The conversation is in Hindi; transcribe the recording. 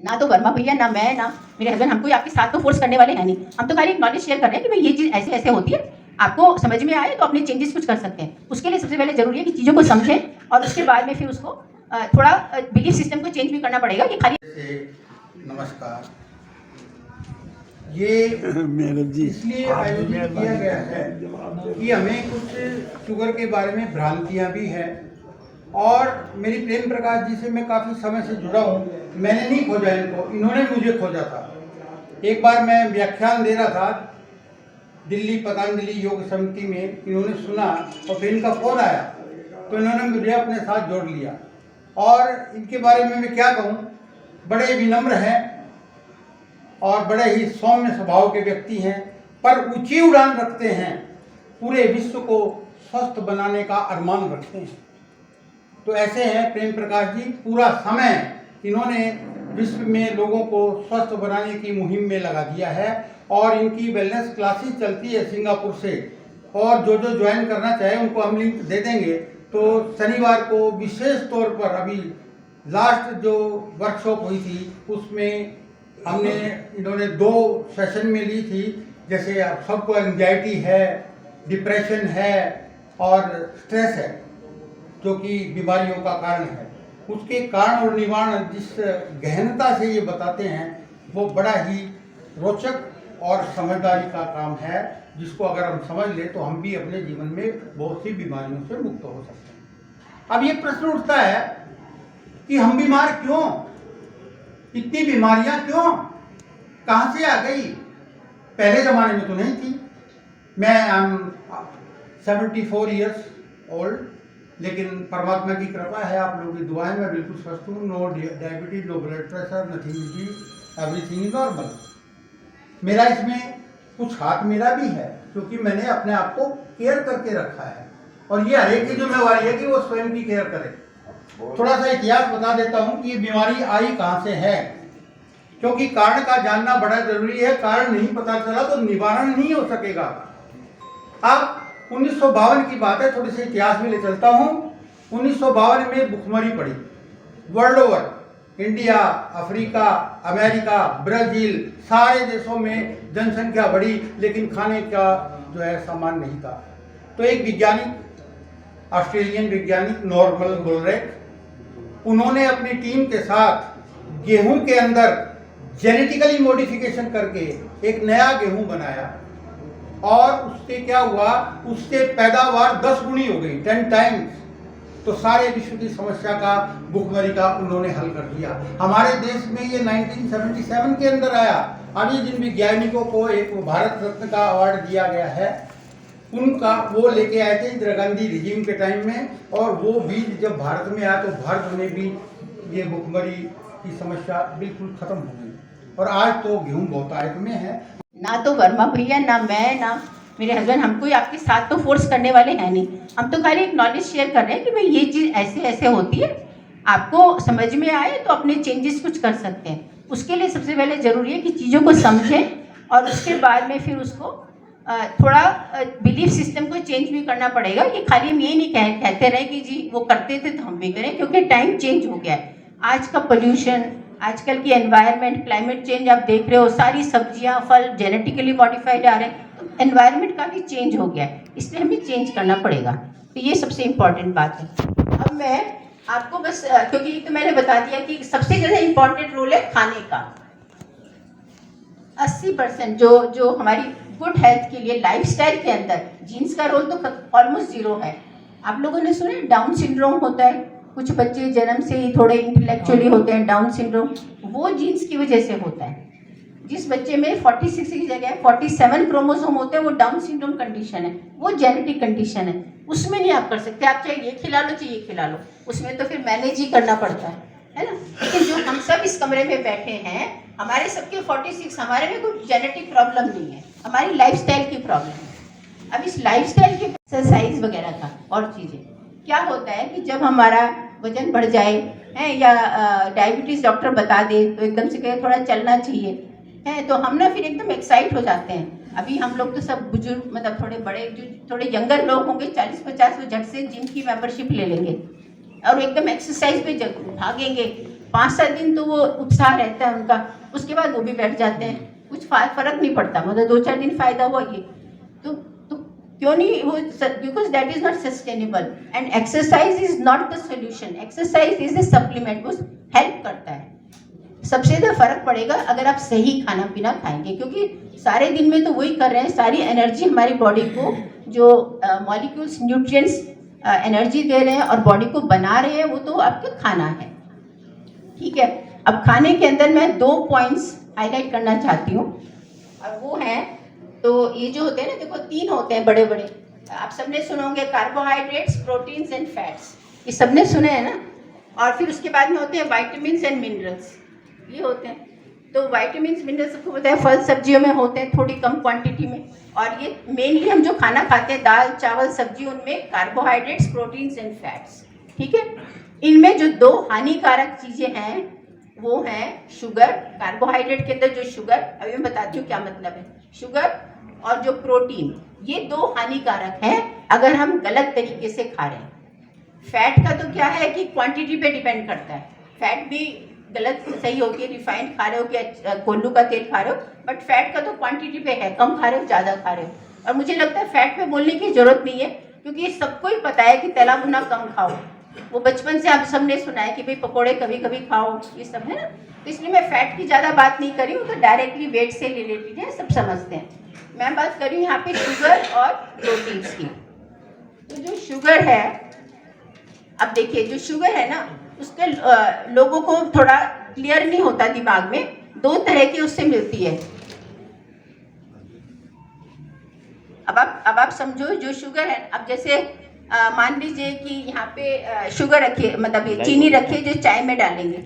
ना तो वर्मा भैया, ना मैं, ना मेरे हस्बैंड हमको आपके साथ तो फोर्स करने वाले हैं नहीं। हम तो खाली एक नॉलेज शेयर कर रहे हैं कि भाई ये चीज़ ऐसे ऐसे होती है, आपको समझ में आए तो अपने चेंजेस कुछ कर सकते हैं। उसके लिए सबसे पहले ज़रूरी है कि चीज़ों को समझें और उसके बाद में फिर उसको थोड़ा बिलीफ सिस्टम को चेंज भी करना पड़ेगा। ये खाली नमस्कार। ये इसलिए आयोजित किया गया है कि हमें कुछ शुगर के बारे में भ्रांतियाँ भी हैं और मेरी प्रेम प्रकाश जी से मैं काफ़ी समय से जुड़ा हूँ। मैंने नहीं खोजा इनको, इन्होंने मुझे खोजा था। एक बार मैं व्याख्यान दे रहा था दिल्ली पतंजलि योग समिति में, इन्होंने सुना और फिर इनका फ़ोन आया तो इन्होंने मुझे अपने साथ जोड़ लिया। और इनके बारे में मैं क्या कहूँ, बड़े विनम्र हैं और बड़े ही सौम्य स्वभाव के व्यक्ति हैं, पर ऊंची उड़ान रखते हैं, पूरे विश्व को स्वस्थ बनाने का अरमान रखते हैं। तो ऐसे हैं प्रेम प्रकाश जी। पूरा समय इन्होंने विश्व में लोगों को स्वस्थ बनाने की मुहिम में लगा दिया है और इनकी वेलनेस क्लासेस चलती है सिंगापुर से, और जो जो ज्वाइन करना चाहे उनको हम लिंक दे देंगे। तो शनिवार को विशेष तौर पर अभी लास्ट जो वर्कशॉप हुई थी उसमें हमने इन्होंने 2 सेशन में ली थी। जैसे आप सबको एंजाइटी है, डिप्रेशन है और स्ट्रेस है जो कि बीमारियों का कारण है, उसके कारण और निवारण जिस गहनता से ये बताते हैं वो बड़ा ही रोचक और समझदारी का काम है, जिसको अगर हम समझ लें तो हम भी अपने जीवन में बहुत सी बीमारियों से मुक्त हो सकते हैं। अब ये प्रश्न उठता है कि हम बीमार क्यों, इतनी बीमारियां क्यों, कहाँ से आ गई? पहले ज़माने में तो नहीं थी। मैं 74 ईयर्स ओल्ड, लेकिन परमात्मा की कृपा है, आप लोगों की दुआएं, मैं बिल्कुल स्वस्थ हूँ। No diabetes, no blood pressure, nothing, everything is normal. मेरा इसमें कुछ हाथ मेरा भी है क्योंकि मैंने अपने आप को केयर करके रखा है और ये हर एक की जिम्मेवारी है कि वो स्वयं की केयर करे। थोड़ा सा इतिहास बता देता हूँ कि ये बीमारी आई कहाँ से है, क्योंकि कारण का जानना बड़ा जरूरी है। कारण नहीं पता चला तो निवारण नहीं हो सकेगा। अब 1952 की बात है, थोड़ी सी इतिहास में ले चलता हूँ। 1952 में भुखमरी पड़ी world over, India, Africa, America, Brazil, सारे देशों में जनसंख्या बढ़ी, लेकिन खाने का जो है सामान नहीं था। तो एक वैज्ञानिक, ऑस्ट्रेलियन वैज्ञानिक नॉर्मन गोल्ड्रेक, उन्होंने अपनी टीम के साथ गेहूं के अंदर जेनेटिकली मॉडिफिकेशन करके एक नया गेहूं बनाया और उससे क्या हुआ, उससे पैदावार 10 गुनी हो गई, 10 टाइम्स। तो सारे विश्व की समस्या का, भुखमरी का उन्होंने हल कर दिया। हमारे देश में ये 1977 के अंदर आया। अभी जिन वैज्ञानिकों को एक भारत रत्न का अवार्ड दिया गया है, उनका वो लेके आए थे इंदिरा गांधी रिजीम के टाइम में, और वो बीज जब भारत में आया तो भारत में भी ये भुखमरी की समस्या बिल्कुल खत्म हो गई और आज तो गेहूं बहुतायत में है। ना तो वर्मा भैया, ना मैं, ना मेरे हस्बैंड हमको आपके साथ तो फोर्स करने वाले हैं नहीं। हम तो खाली एक नॉलेज शेयर कर रहे हैं कि भाई ये चीज़ ऐसे ऐसे होती है, आपको समझ में आए तो अपने चेंजेस कुछ कर सकते हैं। उसके लिए सबसे पहले ज़रूरी है कि चीज़ों को समझें और उसके बाद में फिर उसको थोड़ा बिलीफ सिस्टम को चेंज भी करना पड़ेगा। ये खाली हम ये नहीं कहते रहे कि जी वो करते थे तो हम भी करें, क्योंकि टाइम चेंज हो गया है। आज का पोल्यूशन, आजकल की एनवायरनमेंट, क्लाइमेट चेंज आप देख रहे हो, सारी सब्जियां फल जेनेटिकली मॉडिफाइड आ रहे हैं, तो एनवायरनमेंट का भी चेंज हो गया है, इसलिए हमें चेंज करना पड़ेगा। तो ये सबसे इम्पॉर्टेंट बात है। अब मैं आपको बस क्योंकि तो मैंने बता दिया कि सबसे ज़्यादा इम्पॉर्टेंट रोल है खाने का। 80% जो हमारी गुड हेल्थ के लिए लाइफस्टाइल के अंदर जीन्स का रोल तो ऑलमोस्ट 0 है। आप लोगों ने सुना डाउन सिंड्रोम होता है, कुछ बच्चे जन्म से ही थोड़े इंटेलेक्चुअली होते हैं, डाउन सिंड्रोम, वो जीन्स की वजह से होता है। जिस बच्चे में 46 की जगह 47 क्रोमोसोम होते हैं वो डाउन सिंड्रोम कंडीशन है, वो जेनेटिक कंडीशन है। उसमें नहीं आप कर सकते, आप चाहे ये खिला लो चाहे ये खिला लो, उसमें तो फिर मैनेज ही करना पड़ता है ना। लेकिन जो हम सब इस कमरे में बैठे हैं, हमारे सबके 46, हमारे में कोई जेनेटिक प्रॉब्लम नहीं है, हमारी लाइफस्टाइल की प्रॉब्लम है। अब इस लाइफस्टाइल की एक्सरसाइज वगैरह का और चीज़ें क्या होता है कि जब हमारा वजन बढ़ जाए है या डायबिटीज़ डॉक्टर बता दे तो एकदम से कहे थोड़ा चलना चाहिए है, तो हम ना फिर एकदम एक्साइट हो जाते हैं। अभी हम लोग तो सब बुजुर्ग, मतलब थोड़े बड़े, जो थोड़े यंगर लोग होंगे 40-50, वो झट से जिम की मेंबरशिप ले लेंगे और एकदम एक्सरसाइज पे भागेंगे। 5-7 दिन तो वो उत्साह रहता है उनका, उसके बाद वो भी बैठ जाते हैं, कुछ फर्क नहीं पड़ता, मतलब 2-4 दिन फायदा हुआ ये तो क्यों नहीं वो, because that is not sustainable and exercise is not the solution, exercise is a supplement, वो हेल्प करता है। सबसे ज़्यादा फर्क पड़ेगा अगर आप सही खाना पीना खाएंगे, क्योंकि सारे दिन में तो वही कर रहे हैं, सारी एनर्जी हमारी बॉडी को जो मॉलिक्यूल्स न्यूट्रिएंट्स एनर्जी दे रहे हैं और बॉडी को बना रहे हैं वो तो आपका खाना है, ठीक है। अब खाने के अंदर मैं 2 पॉइंट्स हाईलाइट करना चाहती हूँ और वो हैं, तो ये जो होते हैं ना, देखो 3 होते हैं बड़े बड़े, आप सबने सुने होंगे कार्बोहाइड्रेट्स, प्रोटीन्स एंड फैट्स, ये सबने सुने हैं ना। और फिर उसके बाद में होते हैं वाइटामिन्स एंड मिनरल्स, ये होते हैं। तो वाइटामिन्स मिनरल्स सबको पता है फल सब्जियों में होते हैं थोड़ी कम क्वांटिटी में, और ये मेनली हम जो खाना खाते हैं दाल चावल सब्जी, उनमें कार्बोहाइड्रेट्स, प्रोटीन्स एंड फैट्स, ठीक है। इनमें जो 2 हानिकारक चीज़ें हैं वो हैं शुगर, कार्बोहाइड्रेट के अंदर जो शुगर, अभी मैं बताती हूँ क्या मतलब है शुगर, और जो प्रोटीन, ये 2 हानिकारक हैं अगर हम गलत तरीके से खा रहे हैं। फैट का तो क्या है कि क्वांटिटी पे डिपेंड करता है, फैट भी गलत सही हो कि रिफाइंड खा रहे हो कि कोल्लू का तेल खा रहे हो, बट फैट का तो क्वांटिटी पे है, कम खा रहे हो ज़्यादा खा रहे हो। और मुझे लगता है फैट पे बोलने की ज़रूरत नहीं है, क्योंकि सबको ही पता है कि तला भुना कम खाओ, वो बचपन से आप सबने सुना है कि भाई पकोड़े कभी कभी खाओ, ये सब है ना। तो इसलिए मैं फैट की ज़्यादा बात नहीं कर रही हूँ, तो डायरेक्टली वेट से रिलेटेड है, सब समझते हैं। मैं बात कर रही हूँ यहाँ पे शुगर और प्रोटीन्स की। तो जो शुगर है, अब देखिए जो शुगर है ना, उसके लोगों को थोड़ा क्लियर नहीं होता दिमाग में, 2 तरह की उससे मिलती है। अब आप समझो जो शुगर है, अब जैसे मान लीजिए कि यहाँ पे शुगर रखिए, मतलब ये चीनी रखिए जो चाय में डालेंगे,